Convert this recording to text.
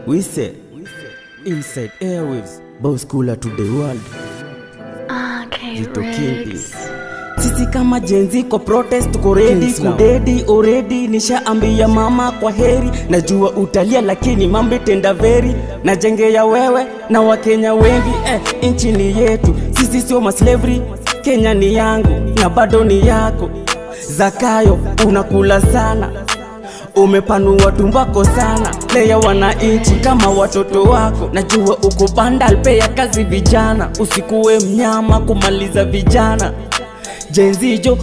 We say inside airwaves, boss cooler to the world. Sisi kama jenzi kwa protest tuko ready kudedi already. Nishaambia mama kwa heri, najua utalia lakini mambo tenda veri. Na jenge ya wewe na wakenya wengi inchi ni yetu, sisi sio maslavery. Kenya ni yangu na bado ni yako. Zakayo unakula sana, umepanua tumbako sana. Leya wananchi kama watoto wako, najua uko bundle pea kazi vijana. Usikuwe mnyama kumaliza vijana. Jenzijo